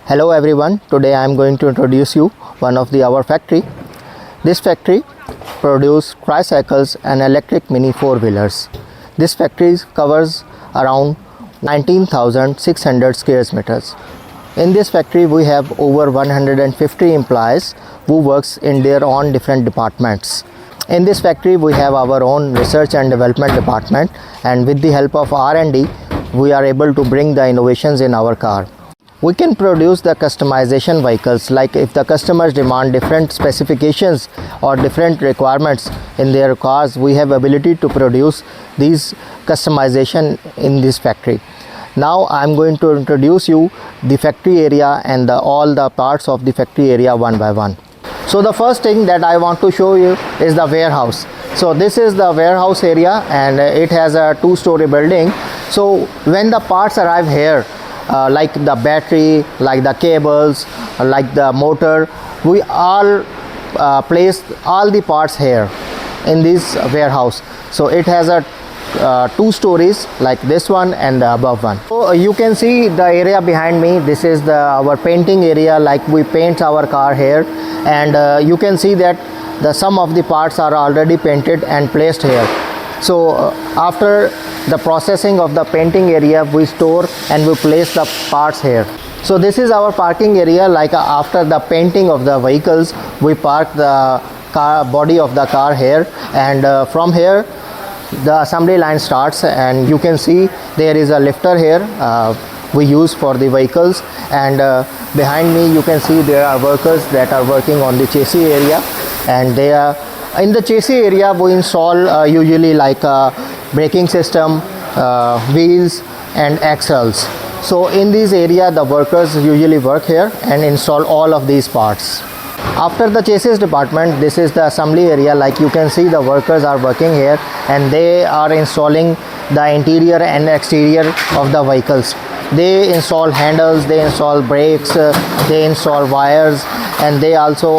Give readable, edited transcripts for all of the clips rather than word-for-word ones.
Hello everyone, today I am going to introduce you one of our factory. This factory produce tricycles and electric mini four-wheelers. This factory covers around 19,600 square meters. In this factory we have over 150 employees who works in their own different departments. In this factory we have our own research and development department, and with the help of R&D we are able to bring the innovations in our car. We can produce the customization vehicles, like if the customers demand different specifications or different requirements in their cars, we have ability to produce these customization in this factory. Now I am going to introduce you the factory area and all the parts of the factory area one by one. So the first thing that I want to show you is the warehouse. So this is the warehouse area, and it has a two-story building. So when the parts arrive here, like the battery, like the cables, like the motor, we all place all the parts here in this warehouse. So it has a two stories like this one and the above one. So you can see the area behind me. This is our painting area, like we paint our car here, and you can see that some of the parts are already painted and placed here. So after the processing of the painting area, we store and we place the parts here. So this is our parking area. Like after the painting of the vehicles, we park the body of the car here, and from here the assembly line starts, and you can see there is a lifter here we use for the vehicles, and behind me you can see there are workers that are working on the chassis area, and they are in the chassis area. We install usually like a braking system, wheels and axles. So in this area the workers usually work here and install all of these parts. After the chassis department, this is the assembly area. Like you can see the workers are working here and they are installing the interior and exterior of the vehicles. They install handles, they install brakes, they install wires, and they also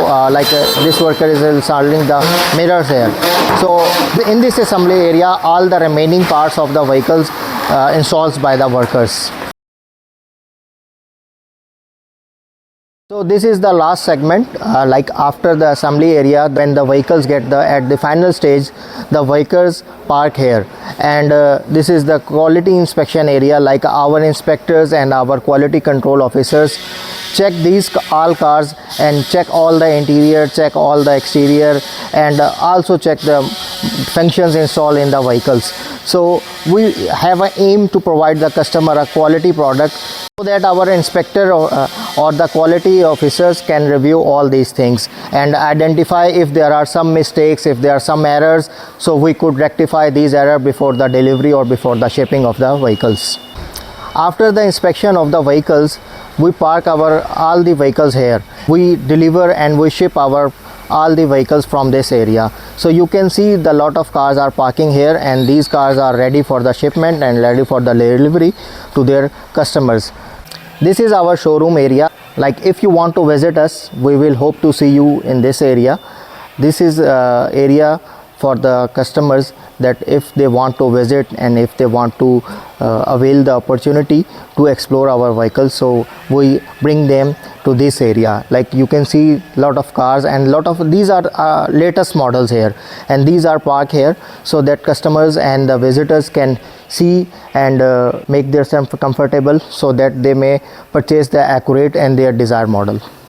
this worker is installing the mirrors here. So in this assembly area all the remaining parts of the vehicles installed by the workers. So this is the last segment, like after the assembly area, when the vehicles get at the final stage, the vehicles park here, and this is the quality inspection area. Like our inspectors and our quality control officers check these all cars and check all the interior, check all the exterior, and also check the functions installed in the vehicles. So we have an aim to provide the customer a quality product, so that our inspector or the quality officers can review all these things and identify if there are some mistakes, if there are some errors, so we could rectify these errors before the delivery or before the shipping of the vehicles. After the inspection of the vehicles, we park all the vehicles here. We deliver and we ship all the vehicles from this area. So you can see the lot of cars are parking here, and these cars are ready for the shipment and ready for the delivery to their customers. This is our showroom area. Like if you want to visit us, we will hope to see you in this area. This is area for the customers that if they want to visit and if they want to avail the opportunity to explore our vehicles, so we bring them to this area. Like you can see lot of cars, and lot of these are latest models here, and these are parked here so that customers and the visitors can see and make themselves comfortable, so that they may purchase the accurate and their desired model.